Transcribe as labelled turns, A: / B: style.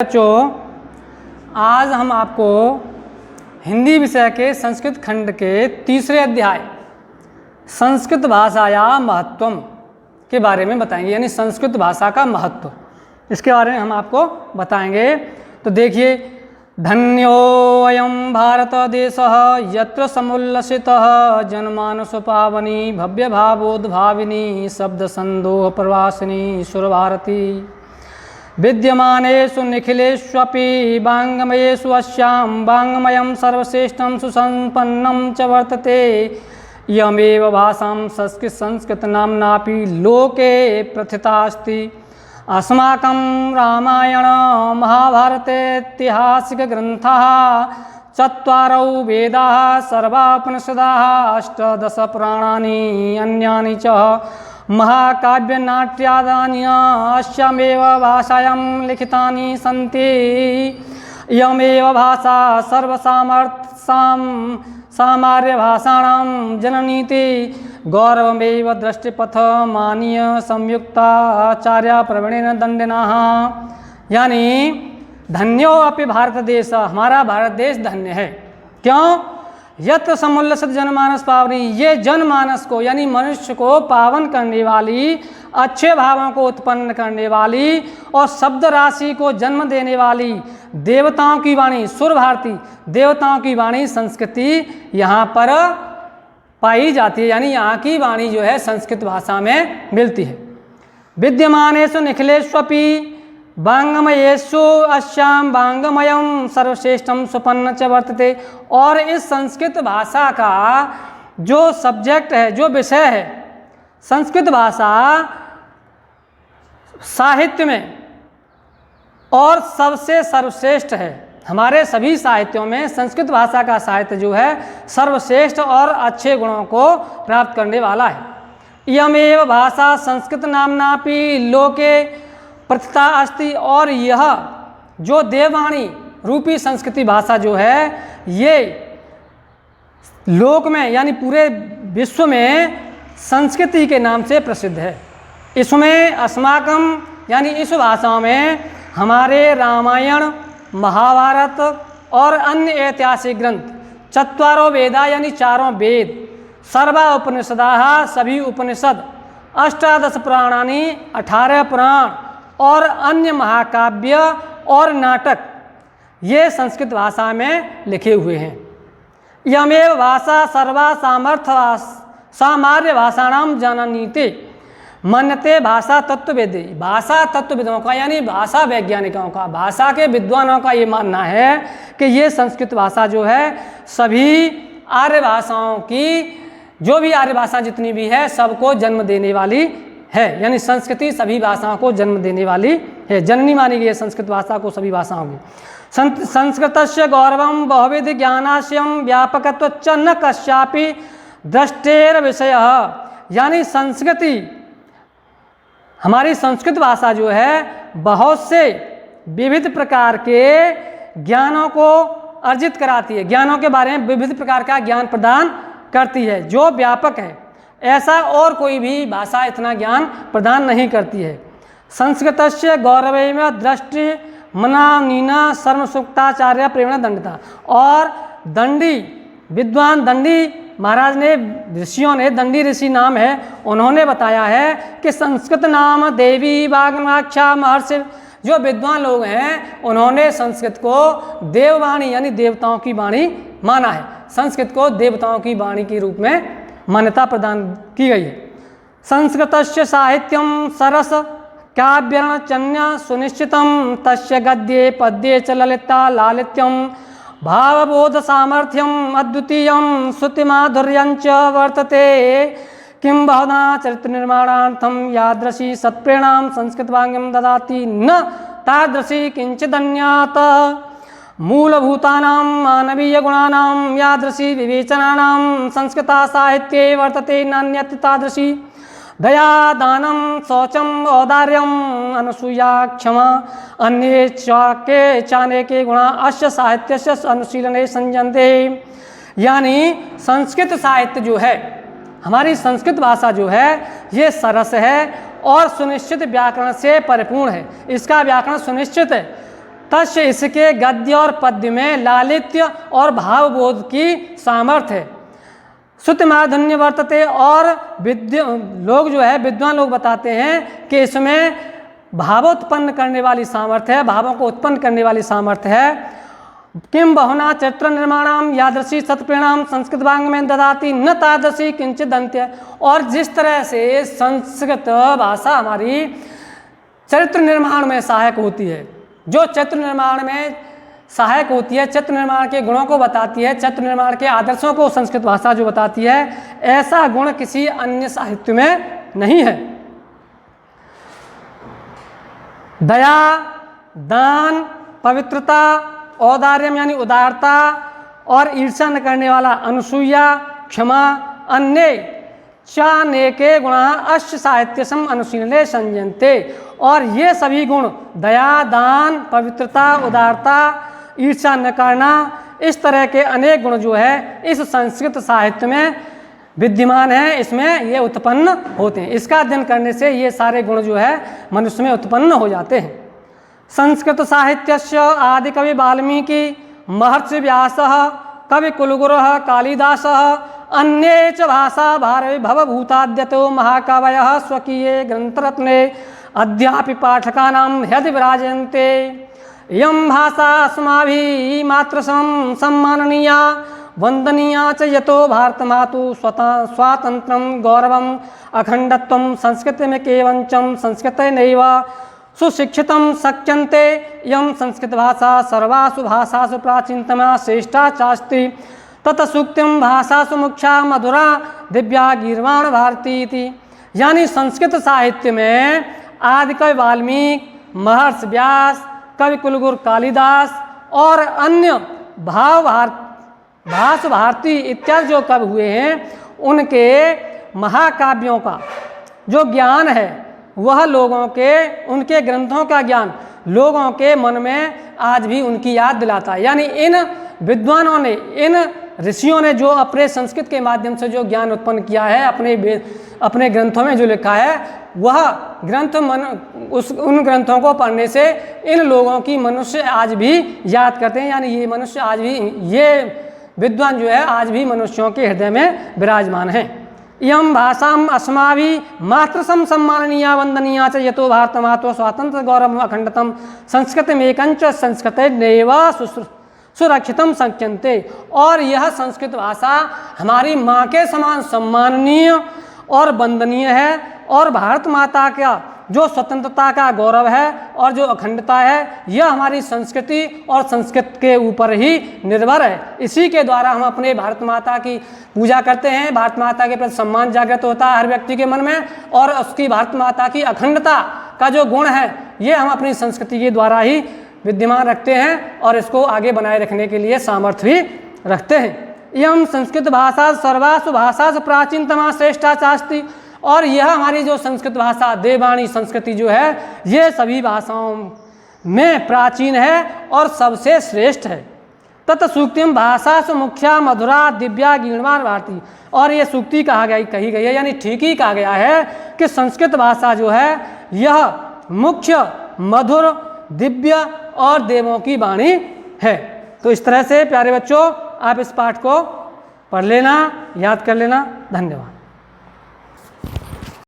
A: बच्चों, आज हम आपको हिंदी विषय के संस्कृत खंड के तीसरे अध्याय संस्कृत भाषाया महत्वम के बारे में बताएंगे। यानी संस्कृत भाषा का महत्व, इसके बारे में हम आपको बताएंगे। तो देखिए, धन्योऽयं भारत देशः यत्र समुल्लसितः जनमानसो पावनी भव्य भावोद्भाविनी शब्द संदोह प्रवासिनी सुरभारती विद्यमानेषु निखिलेष्वपि वाङ्मयेषु अस्यां वाङ्मयं सर्वश्रेष्ठं सुसम्पन्नं च वर्तते। इयमेव भाषां संस्कृतनाम्नापि लोके प्रथितास्ति। अस्माकं रामायण महाभारतेतिहासिकग्रन्थाः चत्वारौ वेदाः सर्वा उपनिषदाः अष्टादश पुराणानि अन्यानि च महाकाव्यनाट्यादीनि अस्यामेव भाषायां लिखितानि सन्ति। इयमेव भाषा सामार्यभाषाणां जननीति गौरवमेव दृष्टिपथमानीय संयुक्ताचार्य प्रवीणेन दंडिनः। यानी धन्यो अपि भारत देश, हमारा भारत देश धन्य है। क्यों? यत्र समुल्लसित जनमानस पावनी, ये जनमानस को यानी मनुष्य को पावन करने वाली, अच्छे भावों को उत्पन्न करने वाली और शब्द राशि को जन्म देने वाली देवताओं की वाणी, सुर भारती देवताओं की वाणी संस्कृति यहाँ पर पाई जाती है। यानी यहाँ की वाणी जो है संस्कृत भाषा में मिलती है। विद्यमानेषु निखिलेष्वपि वाङ्मयेषु अस्यां वाङ्मयं सर्वश्रेष्ठं सुपन्न च वर्तते। और इस संस्कृत भाषा का जो सब्जेक्ट है, जो विषय है, संस्कृत भाषा साहित्य में और सबसे सर्वश्रेष्ठ है। हमारे सभी साहित्यों में संस्कृत भाषा का साहित्य जो है सर्वश्रेष्ठ और अच्छे गुणों को प्राप्त करने वाला है। इयमेव भाषा संस्कृत नाम्नापि लोके प्रथिता अस्ति। और यह जो देववाणी रूपी संस्कृति भाषा जो है, ये लोक में यानी पूरे विश्व में संस्कृति के नाम से प्रसिद्ध है। इसमें अस्माकं यानी इस भाषा में हमारे रामायण, महाभारत और अन्य ऐतिहासिक ग्रंथ, चत्वारों वेदा यानी चारों वेद, सर्वा उपनिषदाः सभी उपनिषद, अष्टादश पुराणानि 18 पुराण और अन्य महाकाव्य और नाटक ये संस्कृत भाषा में लिखे हुए हैं। यमेव भाषा सर्वा सामार्य भाषाणाम जननीति मन्यते। भाषा तत्ववेदी, भाषा तत्वविदों का यानी भाषा वैज्ञानिकों का, भाषा के विद्वानों का ये मानना है कि ये संस्कृत भाषा जो है सभी आर्य भाषाओं की, जो भी आर्य भाषा जितनी भी है सबको जन्म देने वाली है। यानी संस्कृति सभी भाषाओं को जन्म देने वाली है, जननी मानी गई है संस्कृत भाषा को सभी भाषाओं की। संस्कृतस्य गौरवं बहुविध ज्ञानास्यं व्यापकत्वच्च न कस्यापि दृष्टेर विषयः। यानी संस्कृति, हमारी संस्कृत भाषा जो है बहुत से विविध प्रकार के ज्ञानों को अर्जित कराती है, ज्ञानों के बारे में विविध प्रकार का ज्ञान प्रदान करती है जो व्यापक है। ऐसा और कोई भी भाषा इतना ज्ञान प्रदान नहीं करती है। संस्कृतस्य गौरवेन दृष्टि मनानीना सर्वसुक्ताचार्य प्रेरणा दंडिता। और दंडी विद्वान दंडी महाराज ने, ऋषियों ने, दंडी ऋषि नाम है, उन्होंने बताया है कि संस्कृत नाम देवी वाग्माख्या महर्षि, जो विद्वान लोग हैं उन्होंने संस्कृत को देववाणी यानी देवताओं की वाणी माना है। संस्कृत को देवताओं की वाणी के रूप में मान्यता प्रदान की गई है। संस्कृतस्य साहित्यं सरस काव्यरणचन्य सुनिश्चितं तस्य गद्ये पद्ये च ललिता लालित्यं भावबोध सामर्थ्यम अद्वितीयं श्रुतिमाधुर्यं च वर्तते। किं बहुधा चरित्र निर्माणार्थं यादृशी सत्प्रेरणां संस्कृतवाङ्मयं ददाति न तादृशी किंचिदन्यात्। मूलभूतानां मानवीय गुणानां यादृशी विवेचनानां संस्कृता साहित्ये वर्तते नान्यत् तादृशी। दया दानं शौचम औदार्यम अनुसूया क्षमा अन्ये चाके चानेके गुणा अस्य साहित्यस्य अनुशीलने संजन्ते। यानी संस्कृत साहित्य जो है, हमारी संस्कृत भाषा जो है ये सरस है और सुनिश्चित व्याकरण से परिपूर्ण है। इसका व्याकरण सुनिश्चित है तस्य इसके गद्य और पद्य में लालित्य और भावबोध की सामर्थ्य है। श्रुतिमाधुर्य वर्तते, और लोग जो है विद्वान लोग बताते हैं कि इसमें भावोत्पन्न करने वाली सामर्थ्य है, भावों को उत्पन्न करने वाली सामर्थ्य है। किम बहुना चरित्र निर्माणाम यादृशी सत्प्रिणाम संस्कृत वांग में ददाती न तादृशी किंचित अंत्य। और जिस तरह से संस्कृत भाषा हमारी चरित्र निर्माण में सहायक होती है, जो चरित्र निर्माण में सहायक होती है, चरित्र निर्माण के गुणों को बताती है, चरित्र निर्माण के आदर्शों को संस्कृत भाषा जो बताती है, ऐसा गुण किसी अन्य साहित्य में नहीं है। दया, दान, पवित्रता, औदार्यम यानी उदारता, और ईर्ष्या न करने वाला अनुसूया, क्षमा, अन्य चानेके गुणा अश्च साहित्यसम अनुशीलने संजनते। और ये सभी गुण दया, दान, पवित्रता, उदारता, ईर्ष्या न करना, इस तरह के अनेक गुण जो है इस संस्कृत साहित्य में विद्यमान है, इसमें ये उत्पन्न होते हैं। इसका अध्ययन करने से ये सारे गुण जो है मनुष्य में उत्पन्न हो जाते हैं। संस्कृत साहित्यस्य आदि कवि वाल्मीकि, महर्षि व्यासः, कवि कुलगुरुः कालिदासः, अन्ये च भाषा भारवी भवभूताद्यतो महाकवयः स्वकीये ग्रंथरत्ने अद्यापि पाठकानां ह्यदि विराजन्ते। इयं भाषा अस्माभिः मातृसमं सम्माननीया वंदनीया च यतो भारतमातु स्वातंत्र्यं गौरवम् अखंडत्वं संस्कृतिमेव केवलं संस्कृतेनैव सुशिक्षितं शक्यन्ते। इयं संस्कृत भाषा सर्वासु भाषासु प्राचीनतमा श्रेष्ठा चास्ति। तत सूक्तिम भाषासु मुख्या मधुरा दिव्या गीर्वाण भारती इति। यानी संस्कृत साहित्य में आदि कवि वाल्मीकि, महर्षि व्यास, कवि कुलगुरु कालिदास और अन्य भास भारती इत्यादि जो कवि हुए हैं, उनके महाकाव्यों का जो ज्ञान है वह लोगों के, उनके ग्रंथों का ज्ञान लोगों के मन में आज भी उनकी याद दिलाता है। यानी इन विद्वानों ने, इन ऋषियों ने जो अपने संस्कृत के माध्यम से जो ज्ञान उत्पन्न किया है, अपने ग्रंथों में जो लिखा है, वह ग्रंथ उन ग्रंथों को पढ़ने से इन लोगों की मनुष्य आज भी याद करते हैं। यानी ये मनुष्य आज भी, ये विद्वान जो है आज भी मनुष्यों के हृदय में विराजमान हैं। इयं भाषाम अस्माभिः मातृसम सम्माननीया वंदनीया च यतो भारतमातो स्वातंत्र गौरवम् अखंडतम संस्कृतमेकंच संस्कृतेनैव सुरक्षितम शक्यन्ते। और यह संस्कृत भाषा हमारी माँ के समान सम्माननीय और वंदनीय है, और भारत माता का जो स्वतंत्रता का गौरव है और जो अखंडता है, यह हमारी संस्कृति और संस्कृत के ऊपर ही निर्भर है। इसी के द्वारा हम अपने भारत माता की पूजा करते हैं, भारत माता के प्रति सम्मान जागृत होता है हर व्यक्ति के मन में, और उसकी भारत माता की अखंडता का जो गुण है, ये हम अपनी संस्कृति के द्वारा ही विद्यमान रखते हैं और इसको आगे बनाए रखने के लिए सामर्थ्य भी रखते हैं। इयं संस्कृत भाषा सर्वासु भाषासु प्राचीनतमा श्रेष्ठा चास्ति। और यह हमारी जो संस्कृत भाषा देववाणी संस्कृति जो है, ये सभी भाषाओं में प्राचीन है और सबसे श्रेष्ठ है। तत् सूक्तिम भाषासु मुख्या मधुरा दिव्या गीर्वाण भारती। और ये सूक्ति कही गई है, यानी ठीक ही कहा गया है कि संस्कृत भाषा जो है यह मुख्य, मधुर, दिव्य और देवों की वाणी है। तो इस तरह से प्यारे बच्चों, आप इस पाठ को पढ़ लेना, याद कर लेना। धन्यवाद।